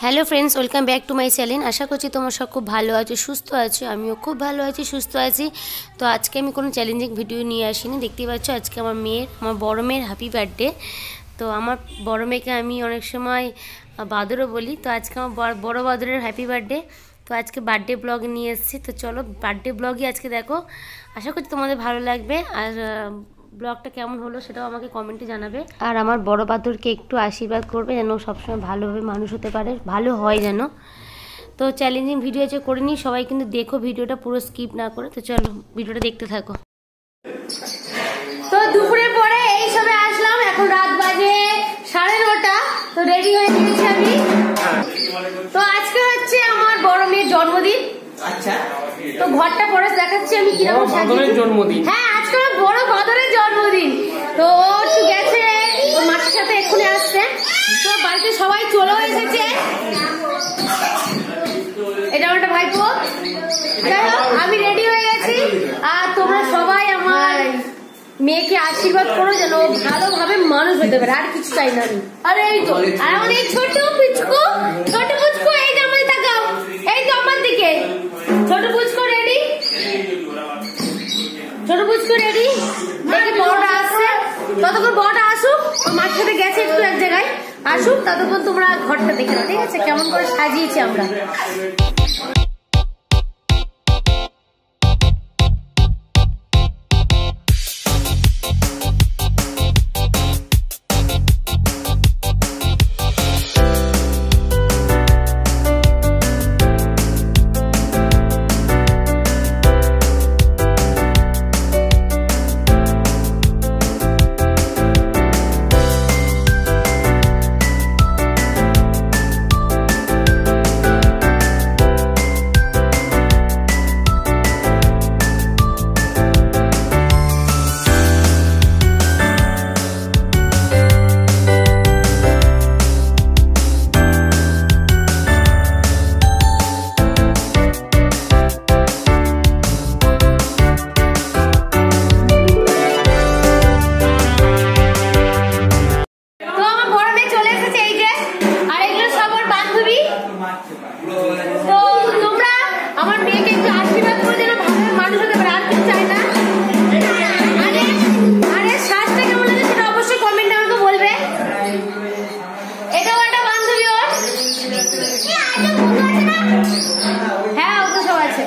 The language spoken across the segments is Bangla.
Hello friends, welcome back to my channel. আশা করছি তোমরা সব খুব ভালো আছো, সুস্থ আছো। আমিও খুব ভালো আছি, সুস্থ আছি। তো আজকে আমি কোনো চ্যালেঞ্জিং ভিডিও নিয়ে আসিনি। দেখতেই পাচ্ছ আজকে আমার বড় মেয়ের হ্যাপি বার্থডে। তো আমার বড় মেয়েকে আমি অনেক সময় বাদরও বলি। তো আজকে আমার বড় বাদরের হ্যাপি বার্থডে। তো আজকে বার্থডে ব্লগ নিয়ে এসেছি। তো চলো বার্থডে ব্লগই আজকে দেখো। আশা করছি তোমাদের ভালো লাগবে। আর ব্লগটা কেমন হলো সেটাও আমাকে কমেন্টে জানাবে। আর আমার বড় বাদুরকে একটু আশীর্বাদ করবে যেন সবসময় ভালোভাবে মানুষ হতে পারে, ভালো হয় যেন। তো চ্যালেঞ্জিং ভিডিও আছে করে নিই, সবাই কিন্তু দেখো ভিডিওটা পুরো স্কিপ না করে। তো চলো ভিডিওটা দেখতে থাকো। তো দুপুরের পরে এই সবে আসলাম, এখন রাত বাজে 9:30। তো রেডি হয়ে গেছি আমি। তো আজকে হচ্ছে আমার বড় মেয়ের জন্মদিন। আচ্ছা, তো ঘরটা পরে দেখাচ্ছি আমি কিরকম সাজিয়েছি। জন্মদিন, হ্যাঁ আজকে আমার বড় বাদরের জন্মদিন। তো ও একটু গেছে ওর মাসির সাথে, এক্ষুনি আসছে। তো বাড়িতে সবাই চলেও এসেছে। এটা আমার একটা ভাইপো। আমি রেডি হয়ে গেছি। আর তোমরা সবাই আমার মেয়েকে আশীর্বাদ করো যেন ভালোভাবে মানুষ হতে পারে, আর কিছু চাই না আমি। আরে এই তো, আর আমার এই ছোট পুচকু এই যে আমার তাকাও, এই তো আমার দিকে। ছোট পুচকু রেডি, ছোট পুচকু রেডি। দেখি বড়টা আসছে, ততক্ষণ বড়টা আসুক। মার সাথে গেছে একটু এক জায়গায়, আসুক ততক্ষণ তোমরা ঘরটা দেখে নাও, ঠিক আছে কেমন করে সাজিয়েছি আমরা। তো তোমরা আমার মেয়েকে একটু আশীর্বাদ করে যেন ভালো মানুষ হতে পারে, আর কিছু চাই না। আরে শ্বাসটা কেমন লাগে সেটা অবশ্যই কমেন্টে আমাকে বলবে। এটাও একটা বান্ধবী ওর। হ্যাঁ ও তো সব আছে।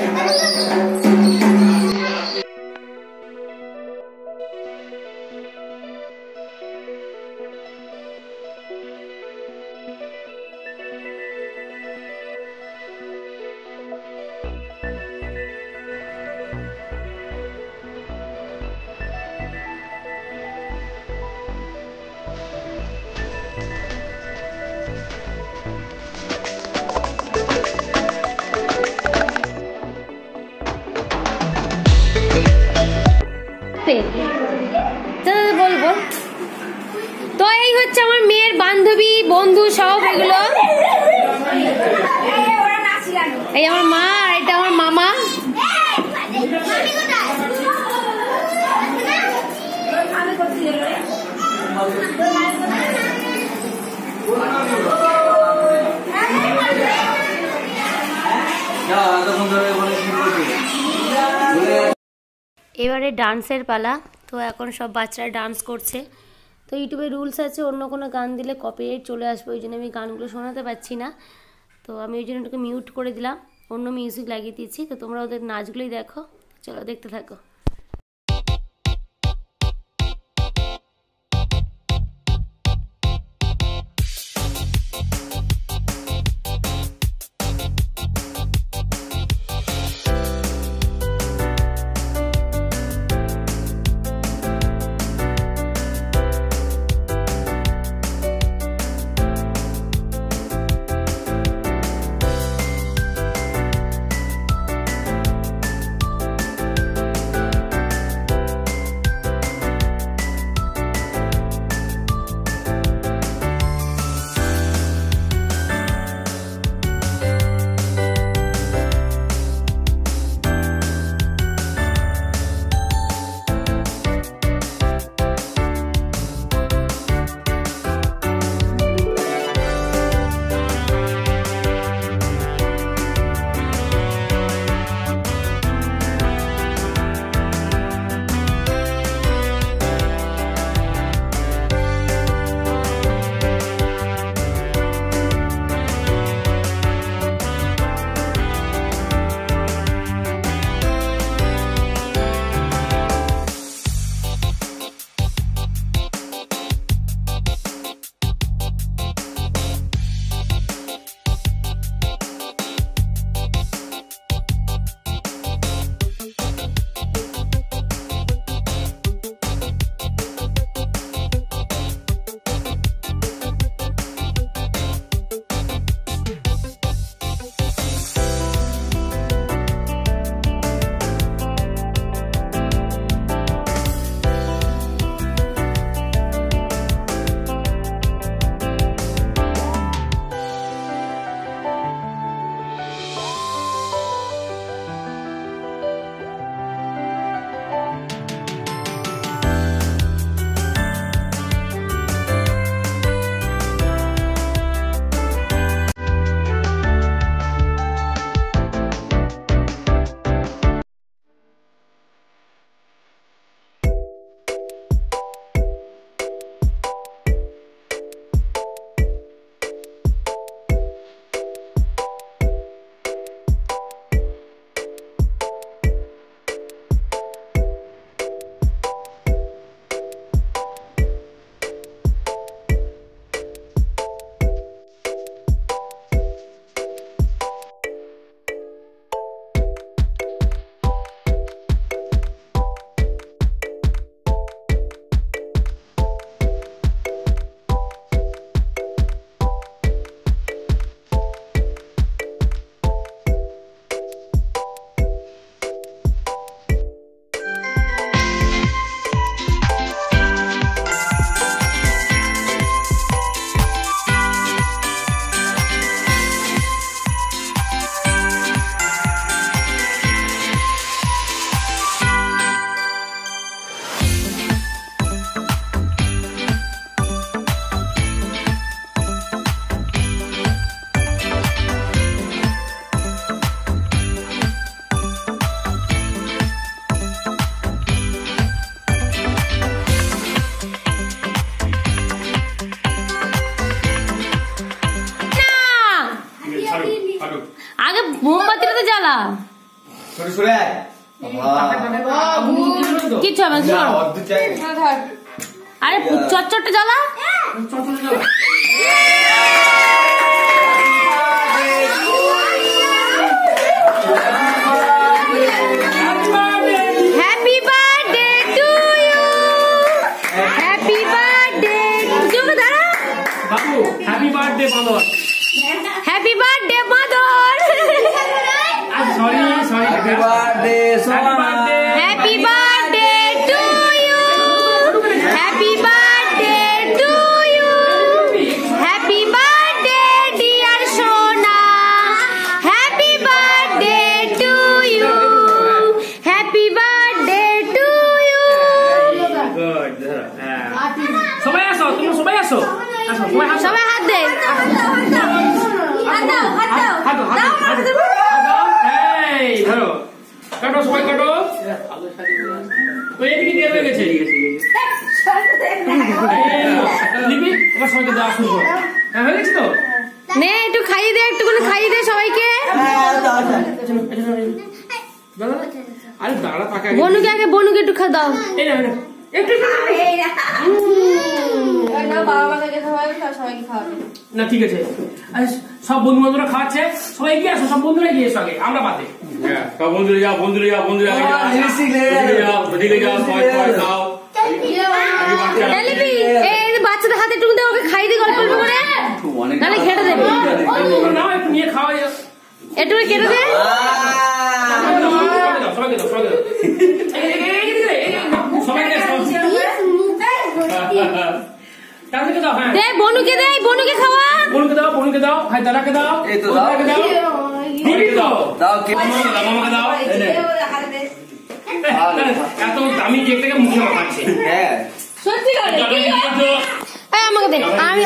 বলবো তো এই হচ্ছে আমার মেয়ের বান্ধবী বন্ধু সব এগুলো। এই আমার মা আর এটা আমার মামা। এবারে ডান্সের পালা। তো এখন সব বাচ্চারা ডান্স করছে। তো ইউটিউবে রুলস আছে, অন্য কোনো গান দিলে কপিরাইট চলে আসবে, ওই জন্য আমি গানগুলো শোনাতে পারছি না। তো আমি ওই জন্য ওটাকে মিউট করে দিলাম, অন্য মিউজিক লাগিয়ে দিচ্ছি। তো তোমরা ওদের নাচগুলোই দেখো, চলো দেখতে থাকো। আগে মোমবাতিটা তো জ্বালা। কিচ্ছু হবে না। আরে চটচটটা জ্বালা। Happy birthday to you, happy birthday. বাবু happy birthday mother, happy birthday mother. Sorry sorry, happy birthday happy birthday to you, happy birthday to you, happy birthday dear সোনা, happy birthday to you, happy birthday to you. Good. সবাই আসো, তুমি সবাই আসো, আসো সবাই হাত দে। ধরো, কাটো সবাই কাটো। তো এদিকে দিয়ে হয়ে গেছে। লিপি এবার সবাইকে দেওয়া শুরু করো। হ্যাঁ হয়ে গেছে তো? নে একটু খাইয়ে দে, একটুখানি খাইয়ে দে সবাইকে। আরে দাঁড়া পাকা। বনুকে আগে, বনুকে একটু খাওয়া দাও। এই না একটু না, ঠিক আছে। সব বন্ধু বান্ধবরা খাওয়াচ্ছে, সবাই এগিয়ে আসো, সব বন্ধুরা এগিয়ে এসো আগে, আমরা বাদে। সব বন্ধুরা যাও, বন্ধুরা যাও, বন্ধুরা যাও, ওদিকে যাও, সবাই সবাই খাও। বাচ্চাদের হাতে একটু দে, ওকে খাইয়ে দে গল্প গল্প করে, নাহলে খেটে দেবে। নাও একটু নিয়ে খাওয়া যাও, একটু কেটে দে। সবাইকে দাও, সবাইকে দাও। কাকে দাও? হ্যাঁ দে বনুকে, দে বনুকে খাওয়া। বনুকে দাও, বনুকে দাও, ভাই দাদাকে দাও, এই তো দাও, দাদাকে দাও, দিদিকে দাও, দাও কে মামাকে দাও। এত দামি কেকটাকে মুখে মাখাচ্ছে। হ্যাঁ সত্যি করে আমাকে দে। আমি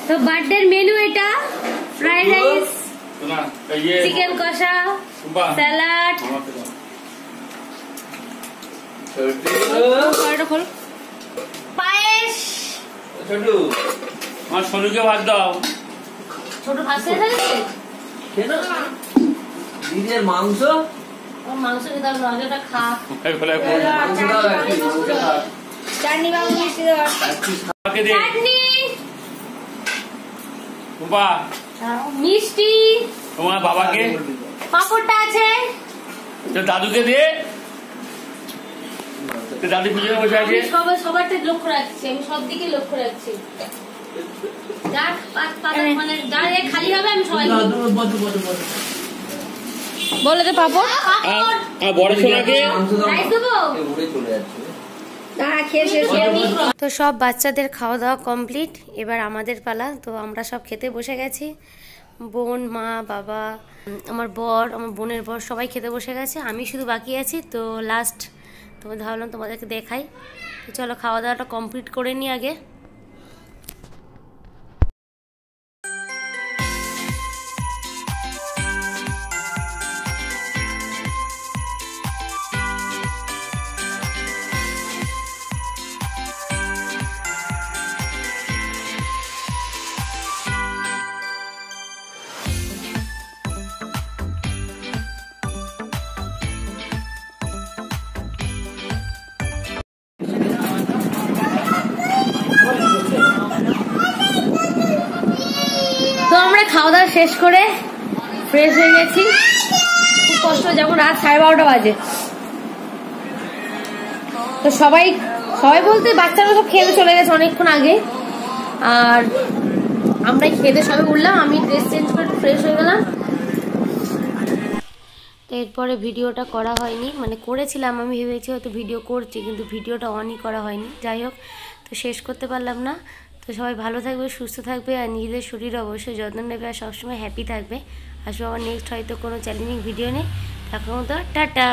তো বার্থডের মেনু এটা, ফ্রাইড রাইস, চিকেন কষা, স্যালাড, পায়েস। ছোটু আমার সোনুকে ভাত দাও। ছোট ভাত খেয়েছে দিনের মাংস, মাংস খেতে হবে, ওটা খা। চাটনি বাবু মিষ্টি দেওয়া, চাটনি মিষ্টি, তোমার বাবাকে পাপড়টা আছে, দাদুকে দে, দাদু পুজো বসে আছে। সবারটা লক্ষ্য রাখছি, আমি সব দিকে লক্ষ্য রাখছি। যার মানে যার খালি হবে আমি সবাই বলে দে পাপড়। বড় সোনাকে রাইস দেবো। তো সব বাচ্চাদের খাওয়া দাওয়া কমপ্লিট, এবার আমাদের পালা। তো আমরা সব খেতে বসে গেছি, বোন, মা, বাবা, আমার বর, আমার বোনের বর, সবাই খেতে বসে গেছে, আমি শুধু বাকি আছি। তো লাস্ট তোমাদের ভাবলাম তোমাদেরকে দেখাই। তো চলো খাওয়া দাওয়াটা কমপ্লিট করে নিই আগে। তো আমরা খাওয়া দাওয়া শেষ করে ফ্রেশ হয়ে গেছি। খুব কষ্ট, যখন রাত 12:30 বাজে। তো সবাই বলতে বাচ্চারা সব খেলে চলে গেছে অনেকক্ষণ আগে। আর আমরা খেতে সবাই উঠলাম, আমি ড্রেস চেঞ্জ করে ফ্রেশ হয়ে গেলাম। তো এরপরে ভিডিওটা করা হয়নি, মানে করেছিলাম, আমি ভেবেছি হয়তো ভিডিও করছি, কিন্তু ভিডিওটা অনই করা হয়নি। যাই হোক, তো শেষ করতে পারলাম না। তো সবাই ভালো থাকবে, সুস্থ থাকবে, আর নিজেদের শরীর অবশ্যই যত্ন নেবে, আর সবসময় হ্যাপি থাকবে। আসবো আবার নেক্সট হয়তো কোনো চ্যালেঞ্জিং ভিডিও নেই। তখন তো টাটা।